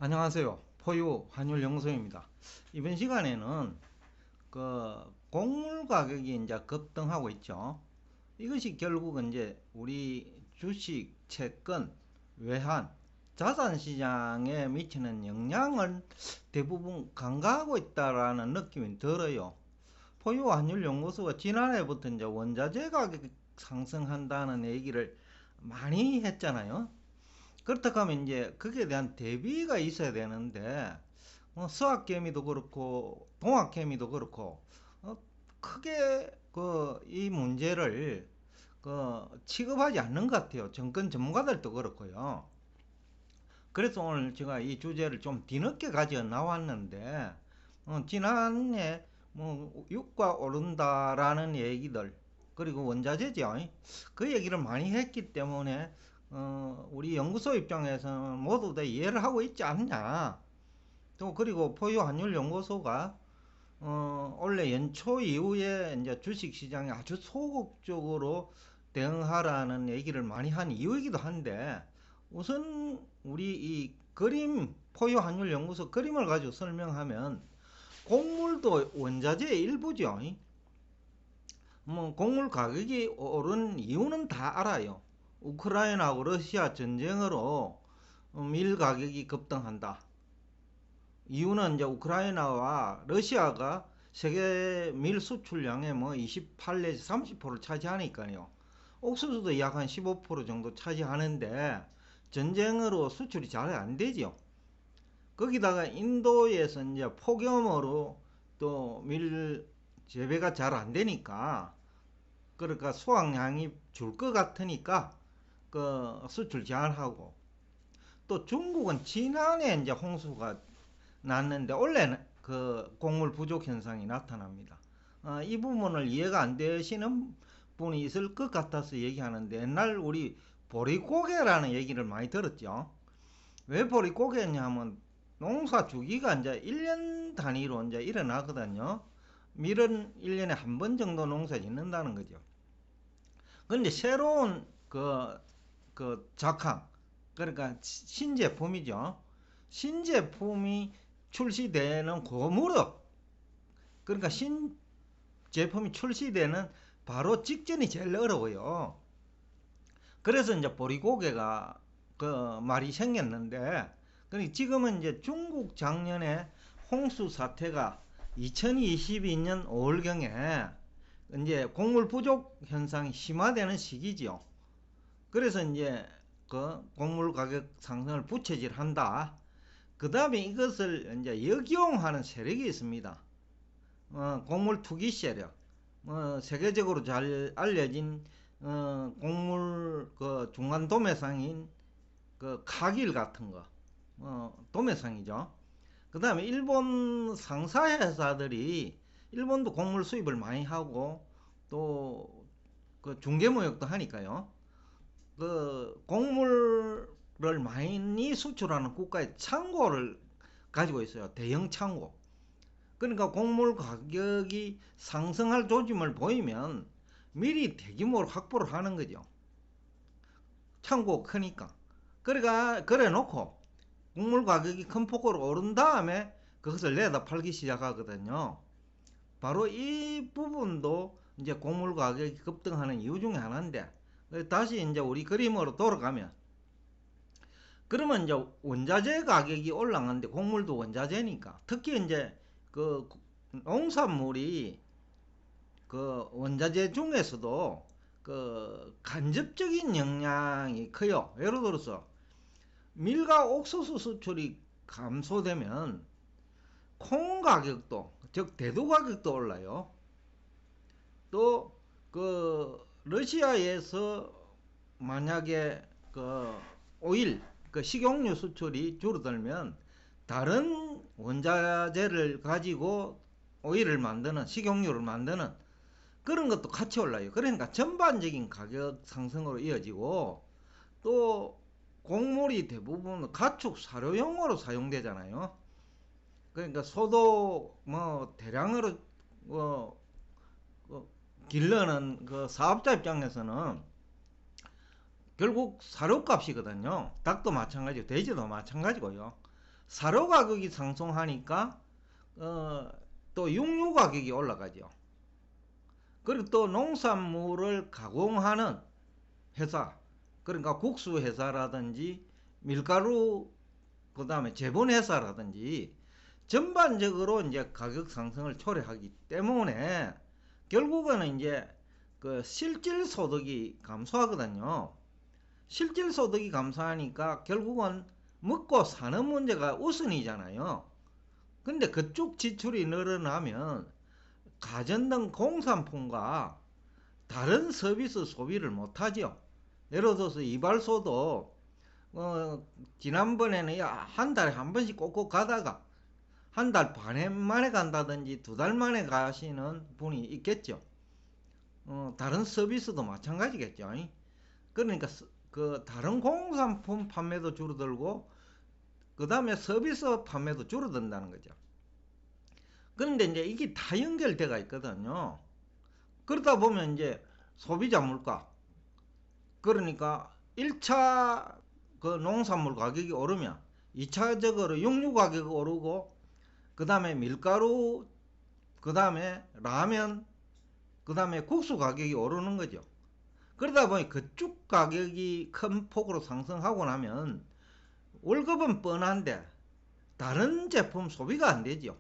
안녕하세요. 포유 환율연구소입니다. 이번 시간에는 곡물 가격이 이제 급등하고 있죠. 이것이 결국은 이제 우리 주식, 채권, 외환, 자산 시장에 미치는 영향을 대부분 간과하고 있다라는 느낌이 들어요. 포유 환율연구소가 지난해부터 이제 원자재 가격이 상승한다는 얘기를 많이 했잖아요. 그렇다고 하면 이제 거기에 대한 대비가 있어야 되는데 수학개미도 그렇고 동학개미도 그렇고 어, 크게 이 문제를 취급하지 않는 것 같아요. 정권 전문가들도 그렇고요. 그래서 오늘 제가 이 주제를 좀 뒤늦게 가져 나왔는데 지난해 뭐 유가 오른다라는 얘기들 그리고 원자재죠. 그 얘기를 많이 했기 때문에 우리 연구소 입장에서는 모두 다 이해를 하고 있지 않냐. 또 그리고 포유 환율 연구소가 원래 연초 이후에 이제 주식 시장에 아주 소극적으로 대응하라는 얘기를 많이 한 이유이기도 한데 우선 우리 이 그림 포유 환율 연구소 그림을 가지고 설명하면 곡물도 원자재의 일부죠. 뭐 곡물 가격이 오른 이유는 다 알아요. 우크라이나하고 러시아 전쟁으로 밀 가격이 급등한다. 이유는 이제 우크라이나와 러시아가 세계 밀 수출량의 뭐 28 내지 30%를 차지하니까요. 옥수수도 약 한 15% 정도 차지하는데 전쟁으로 수출이 잘 안 되죠. 거기다가 인도에서 이제 폭염으로 또 밀 재배가 잘 안 되니까 그러니까 수확량이 줄 것 같으니까 수출 제한하고 또 중국은 지난해 이제 홍수가 났는데 올해는 곡물 부족 현상이 나타납니다. 이 부분을 이해가 안 되시는 분이 있을 것 같아서 얘기하는데 옛날 우리 보리고개라는 얘기를 많이 들었죠. 왜 보리고개냐 하면 농사 주기가 이제 1년 단위로 이제 일어나거든요. 밀은 1년에 한 번 정도 농사 짓는다는 거죠. 그런데 새로운 작황, 그러니까 신제품이죠. 신제품이 출시되는 그 무렵, 그러니까 신제품이 출시되는 바로 직전이 제일 어려워요. 그래서 이제 보리고개가 말이 생겼는데, 그러니까 지금은 이제 중국 작년에 홍수 사태가 2022년 5월경에 이제 곡물 부족 현상이 심화되는 시기지요. 그래서 이제 곡물 가격 상승을 부채질한다. 그 다음에 이것을 이제 역이용하는 세력이 있습니다. 곡물 투기 세력. 세계적으로 잘 알려진 곡물 중간 도매상인 카길 같은 거, 도매상이죠. 그 다음에 일본 상사 회사들이 일본도 곡물 수입을 많이 하고 또 중개무역도 하니까요. 곡물을 많이 수출하는 국가의 창고를 가지고 있어요. 대형 창고. 그러니까 곡물 가격이 상승할 조짐을 보이면 미리 대규모로 확보를 하는 거죠. 창고 크니까. 그러니까 그래 놓고 곡물 가격이 큰 폭으로 오른 다음에 그것을 내다 팔기 시작하거든요. 바로 이 부분도 이제 곡물 가격이 급등하는 이유 중에 하나인데 다시 이제 우리 그림으로 돌아가면 그러면 이제 원자재 가격이 올라가는데 곡물도 원자재니까 특히 이제 농산물이 원자재 중에서도 간접적인 영향이 커요. 예를 들어서 밀과 옥수수 수출이 감소되면 콩 가격도 즉 대두 가격도 올라요. 또 러시아에서 만약에 오일 식용유 수출이 줄어들면 다른 원자재를 가지고 오일을 만드는 식용유를 만드는 그런 것도 같이 올라요. 그러니까 전반적인 가격 상승으로 이어지고 또 곡물이 대부분 가축 사료용으로 사용되잖아요. 그러니까 소도 뭐 대량으로 길러는 사업자 입장에서는 결국 사료값이거든요. 닭도 마찬가지고 돼지도 마찬가지고요. 사료 가격이 상승하니까 또 육류 가격이 올라가죠. 그리고 또 농산물을 가공하는 회사, 그러니까 국수 회사라든지 밀가루, 그 다음에 제분 회사라든지 전반적으로 이제 가격 상승을 초래하기 때문에 결국은 이제 그 실질 소득이 감소하거든요. 실질 소득이 감소하니까 결국은 먹고 사는 문제가 우선이잖아요. 근데 그쪽 지출이 늘어나면 가전 등 공산품과 다른 서비스 소비를 못하죠. 예를 들어서 이발소도 지난번에는 한 달에 한 번씩 꼭꼭 가다가 한 달 반 만에 간다든지 두 달 만에 가시는 분이 있겠죠. 다른 서비스도 마찬가지겠죠. 그러니까 그 다른 공산품 판매도 줄어들고 그 다음에 서비스 판매도 줄어든다는 거죠. 그런데 이제 이게 다 연결되어 있거든요. 그러다 보면 이제 소비자 물가, 그러니까 1차 그 농산물 가격이 오르면 2차적으로 육류 가격이 오르고 그 다음에 밀가루, 그 다음에 라면, 그 다음에 국수 가격이 오르는 거죠. 그러다 보니 그쪽 가격이 큰 폭으로 상승하고 나면 월급은 뻔한데 다른 제품 소비가 안 되죠.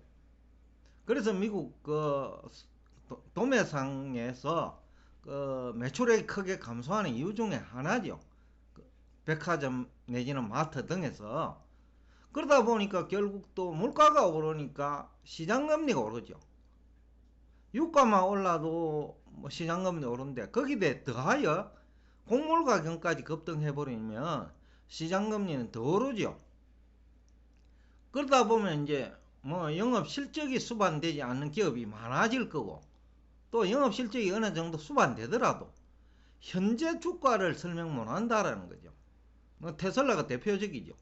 그래서 미국 그 도매상에서 그 매출액이 크게 감소하는 이유 중에 하나죠. 백화점 내지는 마트 등에서. 그러다 보니까 결국 또 물가가 오르니까 시장금리가 오르죠. 유가만 올라도 뭐 시장금리 오르는데 거기에 더하여 곡물 가격까지 급등해버리면 시장금리는 더 오르죠. 그러다 보면 이제 뭐 영업 실적이 수반되지 않는 기업이 많아질 거고, 또 영업 실적이 어느 정도 수반되더라도 현재 주가를 설명 못 한다라는 거죠. 뭐 테슬라가 대표적이죠.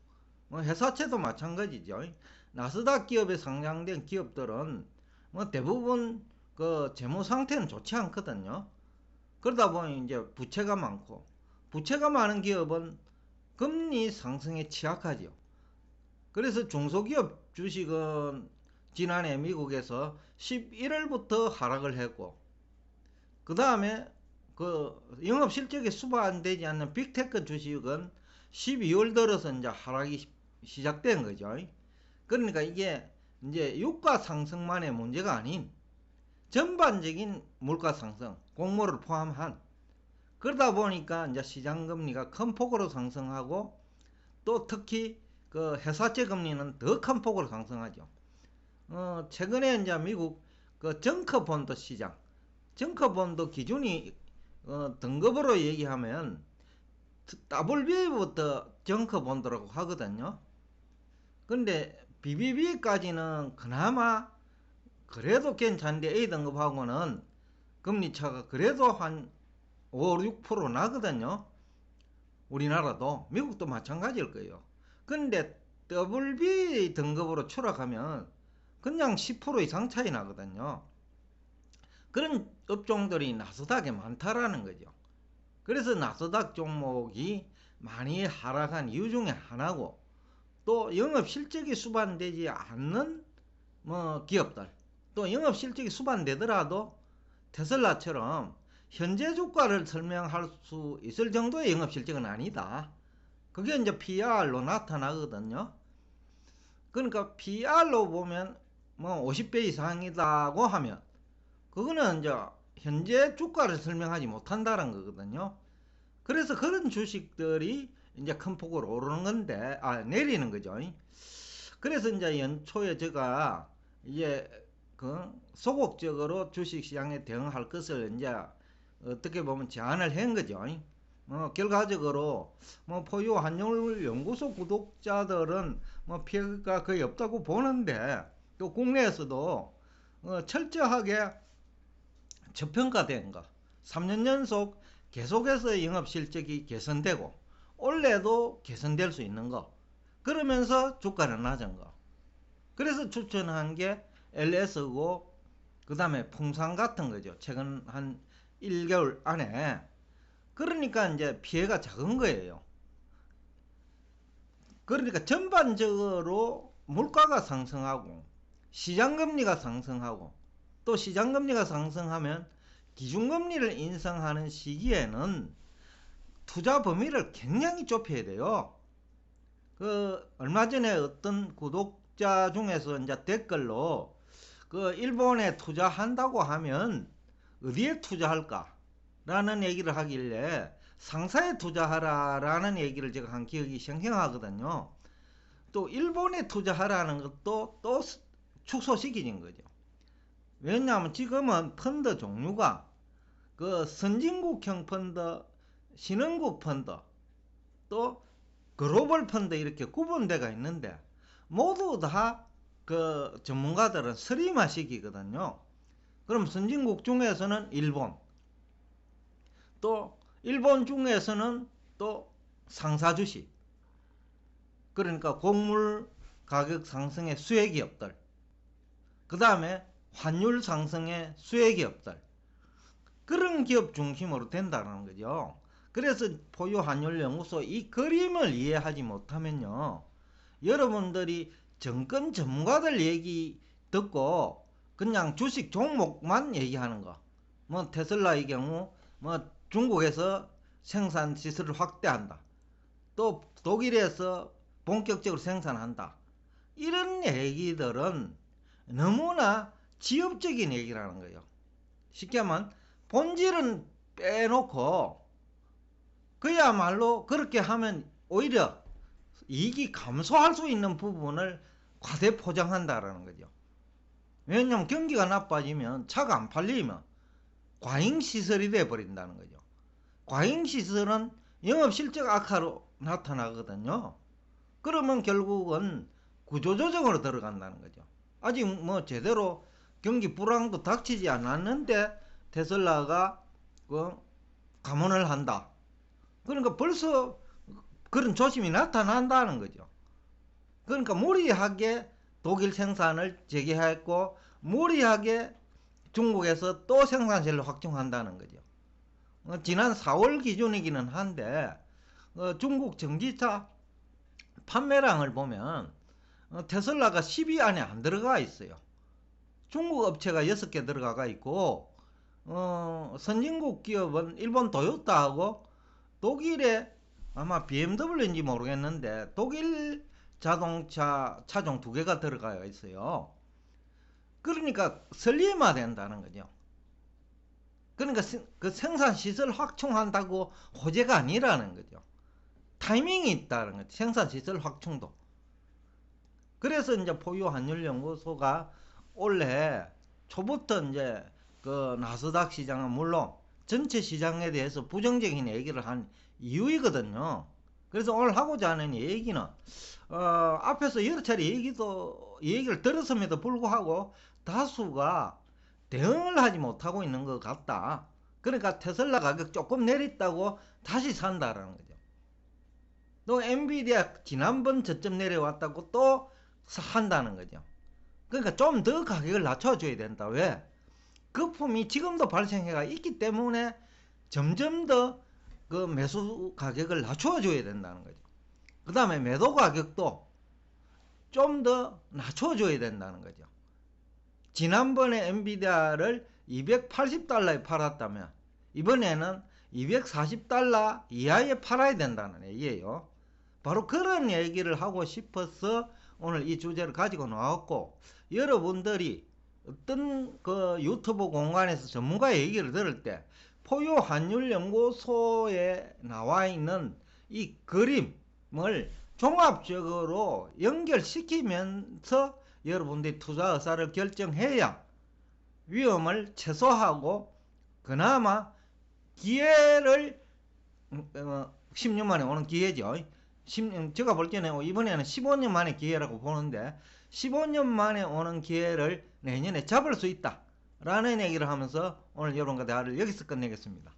뭐 회사채도 마찬가지죠. 나스닥 기업에 상장된 기업들은 뭐 대부분 그 재무 상태는 좋지 않거든요. 그러다 보니 이제 부채가 많고, 부채가 많은 기업은 금리 상승에 취약하죠. 그래서 중소기업 주식은 지난해 미국에서 11월부터 하락을 했고, 그 다음에 그 영업 실적이 수반되지 않는 빅테크 주식은 12월 들어서 이제 하락이 시작된 거죠. 그러니까 이게 이제 유가 상승만의 문제가 아닌 전반적인 물가 상승, 곡물을 포함한, 그러다 보니까 이제 시장 금리가 큰 폭으로 상승하고, 또 특히 그 회사채 금리는 더 큰 폭으로 상승하죠. 최근에 이제 미국 그 정커본드 시장, 정커본드 기준이 등급으로 얘기하면 WB부터 정커본드라고 하거든요. 근데 BBB까지는 그나마 그래도 괜찮은데 A등급하고는 금리차가 그래도 한 5, 6% 나거든요. 우리나라도, 미국도 마찬가지일 거예요. 근데 WB 등급으로 추락하면 그냥 10% 이상 차이 나거든요. 그런 업종들이 나스닥에 많다라는 거죠. 그래서 나스닥 종목이 많이 하락한 이유 중에 하나고, 또 영업 실적이 수반되지 않는 뭐 기업들, 또 영업 실적이 수반되더라도 테슬라처럼 현재 주가를 설명할 수 있을 정도의 영업 실적은 아니다. 그게 이제 PR로 나타나거든요. 그러니까 PR로 보면 뭐 50배 이상이다고 하면 그거는 이제 현재 주가를 설명하지 못한다는 거거든요. 그래서 그런 주식들이 이제 큰 폭으로 오르는 건데, 내리는 거죠. 그래서 이제 연초에 제가 이제 그 소극적으로 주식시장에 대응할 것을 이제 어떻게 보면 제안을 한 거죠. 결과적으로 뭐 포유 환율 연구소 구독자들은 뭐 피해가 거의 없다고 보는데, 또 국내에서도 철저하게 저평가된 거, 3년 연속 계속해서 영업 실적이 개선되고 올해도 개선될 수 있는 거, 그러면서 주가는 낮은 거. 그래서 추천한 게 LS고, 그 다음에 풍산 같은 거죠. 최근 한 1개월 안에. 그러니까 이제 피해가 작은 거예요. 그러니까 전반적으로 물가가 상승하고 시장금리가 상승하고 또 시장금리가 상승하면 기준금리를 인상하는 시기에는 투자 범위를 굉장히 좁혀야 돼요. 얼마 전에 어떤 구독자 중에서 이제 댓글로 일본에 투자한다고 하면 어디에 투자할까? 라는 얘기를 하길래 상사에 투자하라라는 얘기를 제가 한 기억이 생생하거든요. 또 일본에 투자하라는 것도 또 축소시키는 거죠. 왜냐하면 지금은 펀드 종류가 선진국형 펀드, 신흥국 펀드, 또 글로벌 펀드 이렇게 구분되어 있는데 모두 다 전문가들은 스리마 시키거든요. 그럼 선진국 중에서는 일본, 또 일본 중에서는 또 상사 주식, 그러니까 곡물 가격 상승의 수혜기업들, 그 다음에 환율 상승의 수혜기업들, 그런 기업 중심으로 된다는 거죠. 그래서 포유환율연구소 이 그림을 이해하지 못하면요, 여러분들이 정권 전문가들 얘기 듣고 그냥 주식 종목만 얘기하는 거, 뭐 테슬라의 경우 뭐 중국에서 생산 시설을 확대한다, 또 독일에서 본격적으로 생산한다, 이런 얘기들은 너무나 지엽적인 얘기라는 거예요. 쉽게 하면 본질은 빼놓고 그야말로 그렇게 하면 오히려 이익이 감소할 수 있는 부분을 과대 포장한다라는 거죠. 왜냐하면 경기가 나빠지면 차가 안 팔리면 과잉시설이 돼버린다는 거죠. 과잉시설은 영업실적 악화로 나타나거든요. 그러면 결국은 구조조정으로 들어간다는 거죠. 아직 뭐 제대로 경기 불황도 닥치지 않았는데 테슬라가 감원을 한다. 그러니까 벌써 그런 조짐이 나타난다는 거죠. 그러니까 무리하게 독일 생산을 재개했고 무리하게 중국에서 또 생산실을 확충한다는 거죠. 지난 4월 기준이기는 한데 중국 전기차 판매량을 보면 테슬라가 10위 안에 안 들어가 있어요. 중국 업체가 6개 들어가 있고 선진국 기업은 일본 도요타하고 독일의 아마 BMW인지 모르겠는데 독일 자동차 차종 2개가 들어가 있어요. 그러니까 설리마 된다는 거죠. 그러니까 그 생산 시설 확충한다고 호재가 아니라는 거죠. 타이밍이 있다는 거죠. 생산 시설 확충도. 그래서 이제 포유환율연구소가 올해 초부터 이제 나스닥 시장은 물론 전체 시장에 대해서 부정적인 얘기를 한 이유이거든요. 그래서 오늘 하고자 하는 얘기는 앞에서 여러 차례 얘기를 들었음에도 불구하고 다수가 대응을 하지 못하고 있는 것 같다. 그러니까 테슬라 가격 조금 내렸다고 다시 산다라는 거죠. 또 엔비디아 지난번 저점 내려왔다고 또 한다는 거죠. 그러니까 좀 더 가격을 낮춰줘야 된다. 왜? 거품이 지금도 발생해가 있기 때문에 점점 더 그 매수 가격을 낮춰줘야 된다는 거죠. 그 다음에 매도 가격도 좀 더 낮춰줘야 된다는 거죠. 지난번에 엔비디아를 280달러에 팔았다면 이번에는 240달러 이하에 팔아야 된다는 얘기예요. 바로 그런 얘기를 하고 싶어서 오늘 이 주제를 가지고 나왔고, 여러분들이 어떤 유튜브 공간에서 전문가의 얘기를 들을 때 포유환율연구소에 나와 있는 이 그림을 종합적으로 연결시키면서 여러분들이 투자 의사를 결정해야 위험을 최소화하고 그나마 기회를 10년 만에 오는 기회죠. 제가 볼 때는 이번에는 15년 만에 기회라고 보는데 15년 만에 오는 기회를 내년에 잡을 수 있다 라는 얘기를 하면서 오늘 여러분과 대화를 여기서 끝내겠습니다.